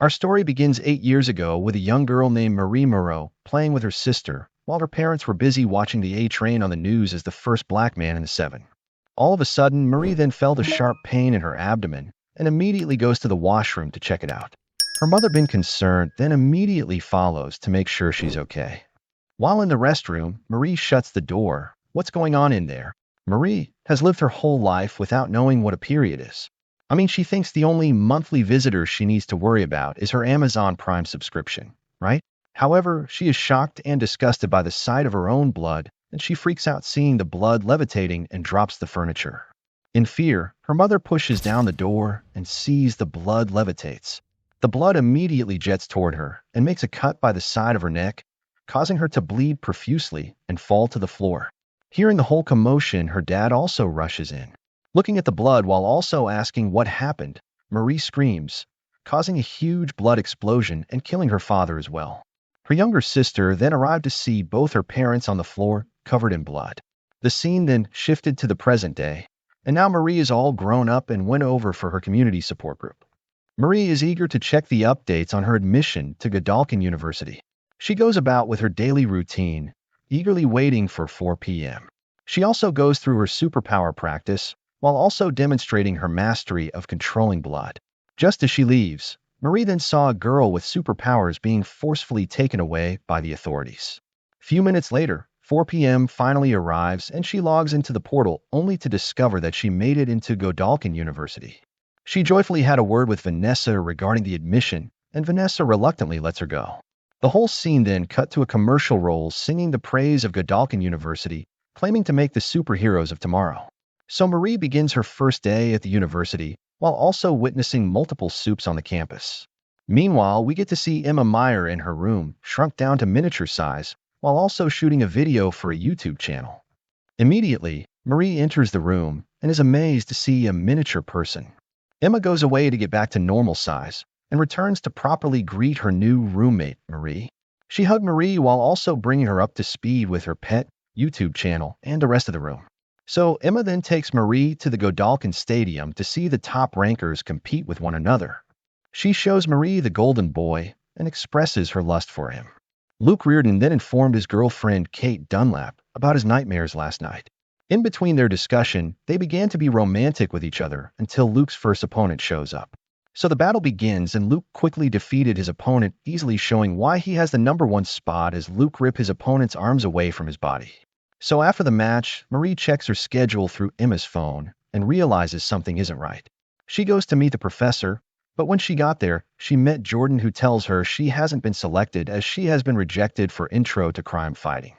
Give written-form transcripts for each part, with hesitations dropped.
Our story begins 8 years ago with a young girl named Marie Moreau playing with her sister while her parents were busy watching the A train on the news as the first black man in the seven. All of a sudden, Marie then felt a sharp pain in her abdomen and immediately goes to the washroom to check it out. Her mother, being concerned, then immediately follows to make sure she's okay. While in the restroom, Marie shuts the door. What's going on in there? Marie has lived her whole life without knowing what a period is. She thinks the only monthly visitor she needs to worry about is her Amazon Prime subscription, right? However, she is shocked and disgusted by the sight of her own blood, and she freaks out seeing the blood levitating and drops the furniture. In fear, her mother pushes down the door and sees the blood levitates. The blood immediately jets toward her and makes a cut by the side of her neck, causing her to bleed profusely and fall to the floor. Hearing the whole commotion, her dad also rushes in. Looking at the blood while also asking what happened, Marie screams, causing a huge blood explosion and killing her father as well. Her younger sister then arrived to see both her parents on the floor, covered in blood. The scene then shifted to the present day, and now Marie is all grown up and went over for her community support group. Marie is eager to check the updates on her admission to Godolkin University. She goes about with her daily routine, eagerly waiting for 4 p.m. She also goes through her superpower practice, while also demonstrating her mastery of controlling blood. Just as she leaves, Marie then saw a girl with superpowers being forcefully taken away by the authorities. Few minutes later, 4 p.m. finally arrives and she logs into the portal only to discover that she made it into Godolkin University. She joyfully had a word with Vanessa regarding the admission, and Vanessa reluctantly lets her go. The whole scene then cut to a commercial role singing the praise of Godolkin University, claiming to make the superheroes of tomorrow. So Marie begins her first day at the university, while also witnessing multiple soups on the campus. Meanwhile, we get to see Emma Meyer in her room, shrunk down to miniature size, while also shooting a video for a YouTube channel. Immediately, Marie enters the room and is amazed to see a miniature person. Emma goes away to get back to normal size and returns to properly greet her new roommate, Marie. She hugged Marie while also bringing her up to speed with her pet, YouTube channel, and the rest of the room. So Emma then takes Marie to the Godolkin Stadium to see the top rankers compete with one another. She shows Marie the golden boy and expresses her lust for him. Luke Reardon then informed his girlfriend Kate Dunlap about his nightmares last night. In between their discussion, they began to be romantic with each other until Luke's first opponent shows up. So the battle begins and Luke quickly defeated his opponent, easily showing why he has the #1 spot as Luke ripped his opponent's arms away from his body. So after the match, Marie checks her schedule through Emma's phone and realizes something isn't right. She goes to meet the professor, but when she got there, she met Jordan, who tells her she hasn't been selected as she has been rejected for intro to crime fighting.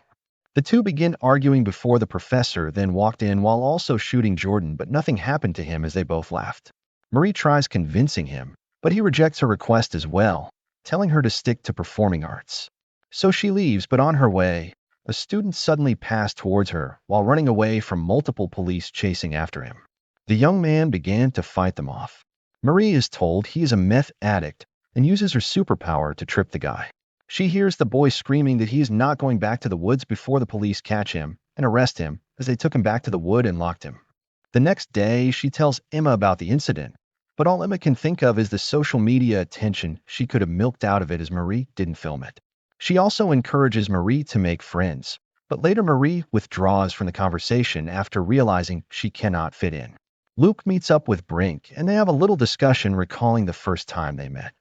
The two begin arguing before the professor then walked in while also shooting Jordan, but nothing happened to him as they both laughed. Marie tries convincing him, but he rejects her request as well, telling her to stick to performing arts. So she leaves, but on her way, a student suddenly passed towards her while running away from multiple police chasing after him. The young man began to fight them off. Marie is told he is a meth addict and uses her superpower to trip the guy. She hears the boy screaming that he is not going back to the woods before the police catch him and arrest him, as they took him back to the wood and locked him. The next day, she tells Emma about the incident, but all Emma can think of is the social media attention she could have milked out of it as Marie didn't film it. She also encourages Marie to make friends, but later Marie withdraws from the conversation after realizing she cannot fit in. Luke meets up with Brink, and they have a little discussion recalling the first time they met.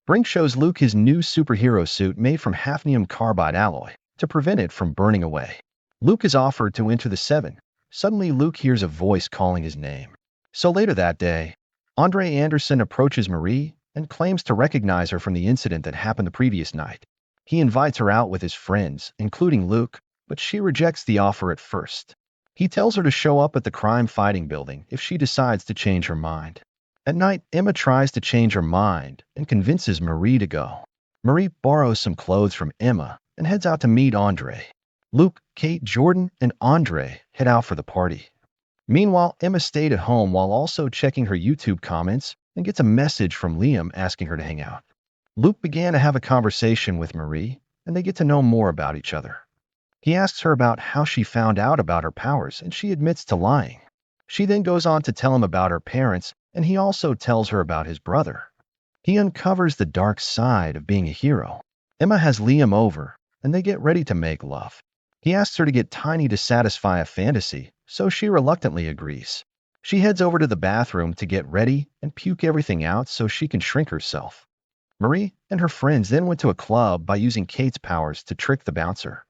Brink shows Luke his new superhero suit made from hafnium carbide alloy to prevent it from burning away. Luke is offered to enter the Seven. Suddenly, Luke hears a voice calling his name. So later that day, Andre Anderson approaches Marie and claims to recognize her from the incident that happened the previous night. He invites her out with his friends, including Luke, but she rejects the offer at first. He tells her to show up at the crime-fighting building if she decides to change her mind. At night, Emma tries to change her mind and convinces Marie to go. Marie borrows some clothes from Emma and heads out to meet Andre. Luke, Kate, Jordan, and Andre head out for the party. Meanwhile, Emma stayed at home while also checking her YouTube comments and gets a message from Liam asking her to hang out. Luke began to have a conversation with Marie, and they get to know more about each other. He asks her about how she found out about her powers, and she admits to lying. She then goes on to tell him about her parents, and he also tells her about his brother. He uncovers the dark side of being a hero. Emma has Liam over, and they get ready to make love. He asks her to get tiny to satisfy a fantasy, so she reluctantly agrees. She heads over to the bathroom to get ready and puke everything out so she can shrink herself. Marie and her friends then went to a club by using Kate's powers to trick the bouncer.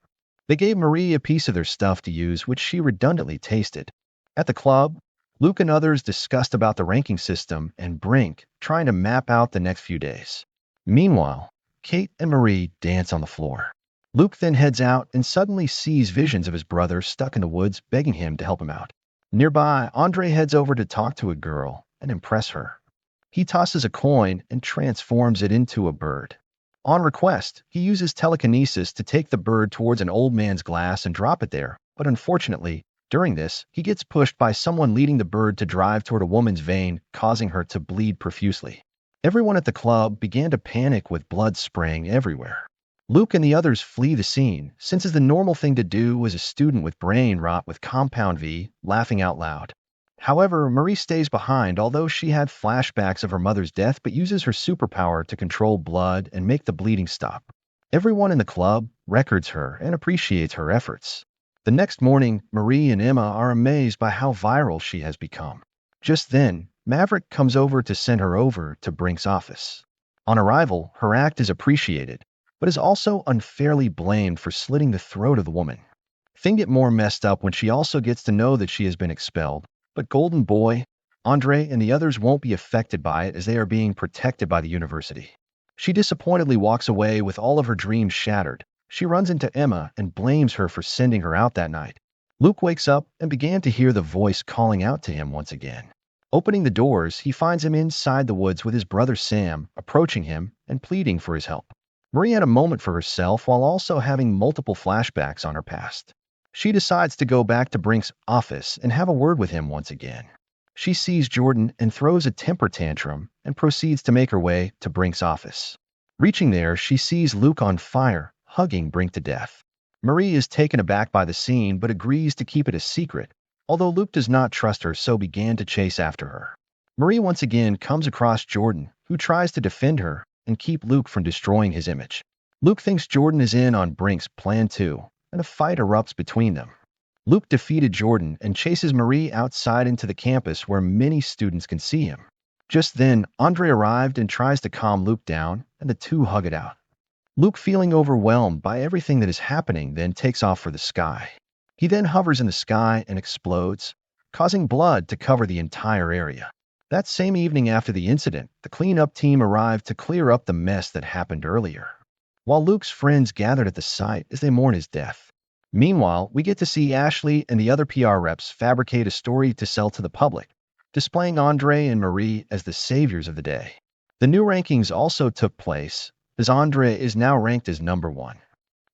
They gave Marie a piece of their stuff to use, which she redundantly tasted. At the club, Luke and others discussed about the ranking system and Brink trying to map out the next few days. Meanwhile, Kate and Marie dance on the floor. Luke then heads out and suddenly sees visions of his brother stuck in the woods begging him to help him out. Nearby, Andre heads over to talk to a girl and impress her. He tosses a coin and transforms it into a bird. On request, he uses telekinesis to take the bird towards an old man's glass and drop it there, but unfortunately, during this, he gets pushed by someone leading the bird to drive toward a woman's vein, causing her to bleed profusely. Everyone at the club began to panic with blood spraying everywhere. Luke and the others flee the scene, since it's the normal thing to do as a student with brain rot with Compound V, laughing out loud. However, Marie stays behind, although she had flashbacks of her mother's death but uses her superpower to control blood and make the bleeding stop. Everyone in the club records her and appreciates her efforts. The next morning, Marie and Emma are amazed by how viral she has become. Just then, Maverick comes over to send her over to Brink's office. On arrival, her act is appreciated, but is also unfairly blamed for slitting the throat of the woman. Things get more messed up when she also gets to know that she has been expelled, but Golden Boy, Andre, and the others won't be affected by it as they are being protected by the university. She disappointedly walks away with all of her dreams shattered. She runs into Emma and blames her for sending her out that night. Luke wakes up and began to hear the voice calling out to him once again. Opening the doors, he finds him inside the woods with his brother Sam, approaching him and pleading for his help. Marie had a moment for herself while also having multiple flashbacks on her past. She decides to go back to Brink's office and have a word with him once again. She sees Jordan and throws a temper tantrum and proceeds to make her way to Brink's office. Reaching there, she sees Luke on fire, hugging Brink to death. Marie is taken aback by the scene but agrees to keep it a secret, although Luke does not trust her so began to chase after her. Marie once again comes across Jordan, who tries to defend her and keep Luke from destroying his image. Luke thinks Jordan is in on Brink's plan too, and a fight erupts between them. Luke defeated Jordan and chases Marie outside into the campus where many students can see him. Just then, Andre arrived and tries to calm Luke down, and the two hug it out. Luke, feeling overwhelmed by everything that is happening, then takes off for the sky. He then hovers in the sky and explodes, causing blood to cover the entire area. That same evening after the incident, the cleanup team arrived to clear up the mess that happened earlier, while Luke's friends gathered at the site as they mourn his death. Meanwhile, we get to see Ashley and the other PR reps fabricate a story to sell to the public, displaying Andre and Marie as the saviors of the day. The new rankings also took place, as Andre is now ranked as number 1.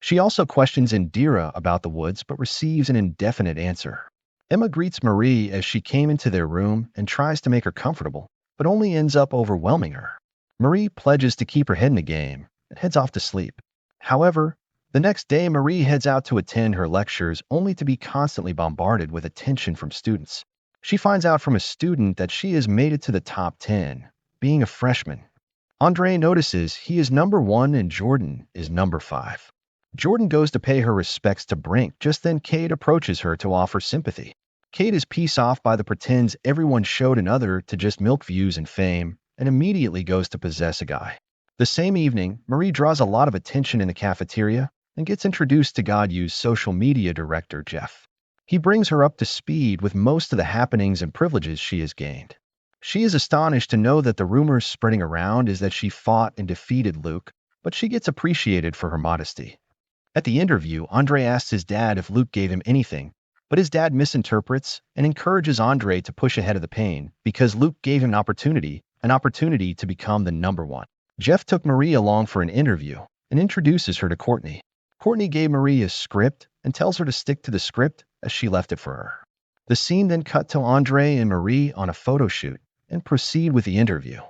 She also questions Indira about the woods but receives an indefinite answer. Emma greets Marie as she came into their room and tries to make her comfortable, but only ends up overwhelming her. Marie pledges to keep her head in the game and heads off to sleep. However, the next day Marie heads out to attend her lectures only to be constantly bombarded with attention from students. She finds out from a student that she has made it to the top 10, being a freshman. Andre notices he is number 1 and Jordan is number 5. Jordan goes to pay her respects to Brink. Just then Kate approaches her to offer sympathy. Kate is pissed off by the pretends everyone showed another to just milk views and fame, and immediately goes to possess a guy. The same evening, Marie draws a lot of attention in the cafeteria and gets introduced to GodU's social media director, Jeff. He brings her up to speed with most of the happenings and privileges she has gained. She is astonished to know that the rumors spreading around is that she fought and defeated Luke, but she gets appreciated for her modesty. At the interview, Andre asks his dad if Luke gave him anything, but his dad misinterprets and encourages Andre to push ahead of the pain because Luke gave him an opportunity to become the number 1. Jeff took Marie along for an interview and introduces her to Courtney. Courtney gave Marie a script and tells her to stick to the script as she left it for her. The scene then cut to Andre and Marie on a photo shoot and proceed with the interview.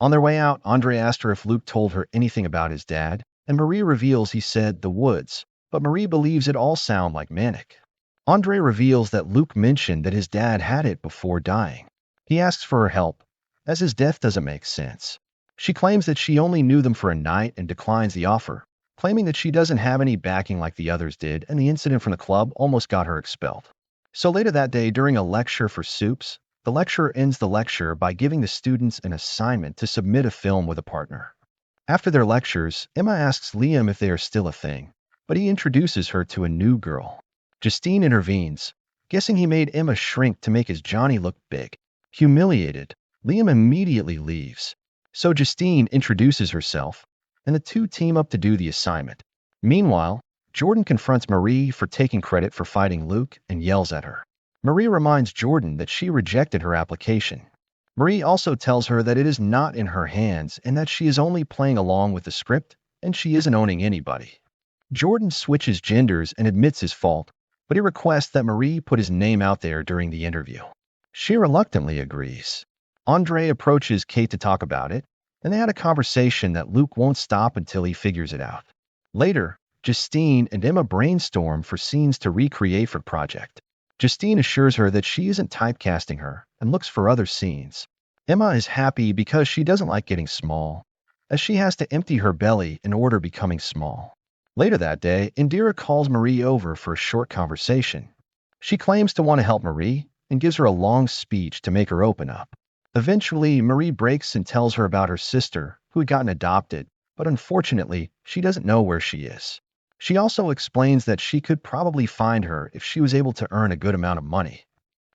On their way out, Andre asked her if Luke told her anything about his dad, and Marie reveals he said the woods, but Marie believes it all sound like manic. Andre reveals that Luke mentioned that his dad had it before dying. He asks for her help, as his death doesn't make sense. She claims that she only knew them for a night and declines the offer, claiming that she doesn't have any backing like the others did, and the incident from the club almost got her expelled. So later that day, during a lecture for SYNOPSIS, the lecturer ends the lecture by giving the students an assignment to submit a film with a partner. After their lectures, Emma asks Liam if they are still a thing, but he introduces her to a new girl. Justine intervenes, guessing he made Emma shrink to make his Johnny look big. Humiliated, Liam immediately leaves. So Justine introduces herself, and the two team up to do the assignment. Meanwhile, Jordan confronts Marie for taking credit for fighting Luke and yells at her. Marie reminds Jordan that she rejected her application. Marie also tells her that it is not in her hands and that she is only playing along with the script and she isn't owning anybody. Jordan switches genders and admits his fault, but he requests that Marie put his name out there during the interview. She reluctantly agrees. Andre approaches Cate to talk about it, and they had a conversation that Luke won't stop until he figures it out. Later, Justine and Emma brainstorm for scenes to recreate for the project. Justine assures her that she isn't typecasting her and looks for other scenes. Emma is happy because she doesn't like getting small, as she has to empty her belly in order becoming small. Later that day, Indira calls Marie over for a short conversation. She claims to want to help Marie and gives her a long speech to make her open up. Eventually, Marie breaks and tells her about her sister, who had gotten adopted, but unfortunately, she doesn't know where she is. She also explains that she could probably find her if she was able to earn a good amount of money.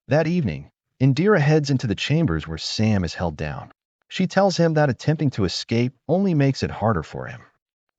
That evening, Indira heads into the chambers where Sam is held down. She tells him that attempting to escape only makes it harder for him.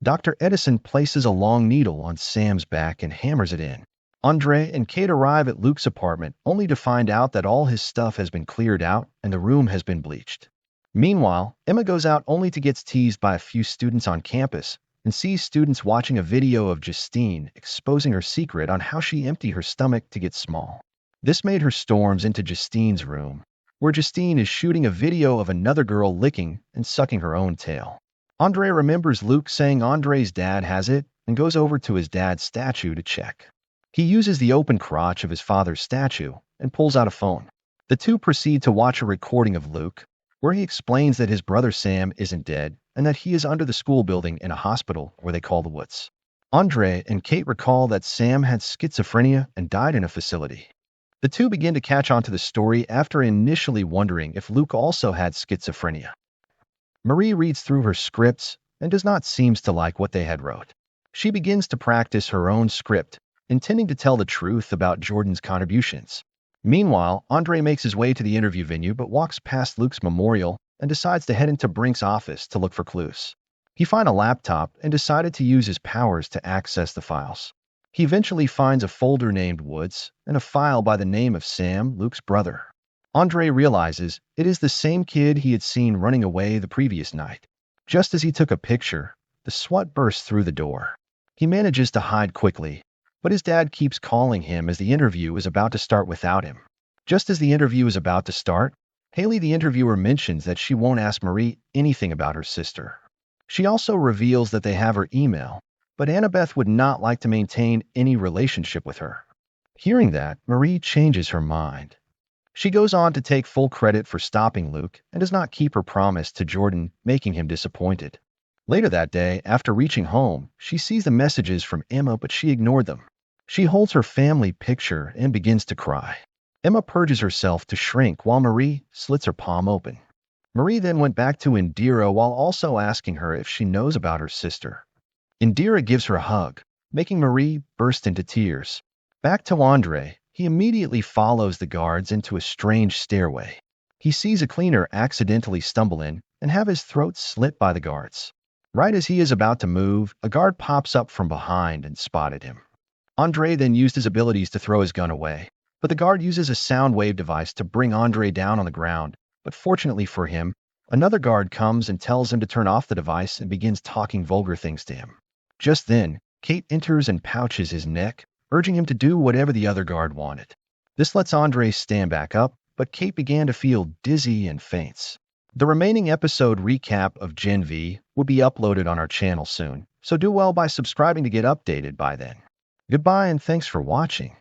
Dr. Edison places a long needle on Sam's back and hammers it in. Andre and Cate arrive at Luke's apartment only to find out that all his stuff has been cleared out and the room has been bleached. Meanwhile, Emma goes out only to get teased by a few students on campus and sees students watching a video of Justine exposing her secret on how she emptied her stomach to get small. This made her storms into Justine's room, where Justine is shooting a video of another girl licking and sucking her own tail. Andre remembers Luke saying Andre's dad has it and goes over to his dad's statue to check. He uses the open crotch of his father's statue and pulls out a phone. The two proceed to watch a recording of Luke, where he explains that his brother Sam isn't dead and that he is under the school building in a hospital where they call the woods. Andre and Cate recall that Sam had schizophrenia and died in a facility. The two begin to catch on to the story after initially wondering if Luke also had schizophrenia. Marie reads through her scripts and does not seem to like what they had wrote. She begins to practice her own script, intending to tell the truth about Jordan's contributions. Meanwhile, Andre makes his way to the interview venue but walks past Luke's memorial and decides to head into Brink's office to look for clues. He finds a laptop and decided to use his powers to access the files. He eventually finds a folder named Woods and a file by the name of Sam, Luke's brother. Andre realizes it is the same kid he had seen running away the previous night. Just as he took a picture, the SWAT bursts through the door. He manages to hide quickly, but his dad keeps calling him as the interview is about to start without him. Just as the interview is about to start, Haley, the interviewer, mentions that she won't ask Marie anything about her sister. She also reveals that they have her email, but Annabeth would not like to maintain any relationship with her. Hearing that, Marie changes her mind. She goes on to take full credit for stopping Luke and does not keep her promise to Jordan, making him disappointed. Later that day, after reaching home, she sees the messages from Emma, but she ignored them. She holds her family picture and begins to cry. Emma purges herself to shrink while Marie slits her palm open. Marie then went back to Indira while also asking her if she knows about her sister. Indira gives her a hug, making Marie burst into tears. Back to Andre, he immediately follows the guards into a strange stairway. He sees a cleaner accidentally stumble in and have his throat slit by the guards. Right as he is about to move, a guard pops up from behind and spotted him. Andre then used his abilities to throw his gun away, but the guard uses a sound wave device to bring Andre down on the ground. But fortunately for him, another guard comes and tells him to turn off the device and begins talking vulgar things to him. Just then, Cate enters and pouches his neck, urging him to do whatever the other guard wanted. This lets Andre stand back up, but Cate began to feel dizzy and faints. The remaining episode recap of Gen V will be uploaded on our channel soon, so do well by subscribing to get updated by then. Goodbye and thanks for watching.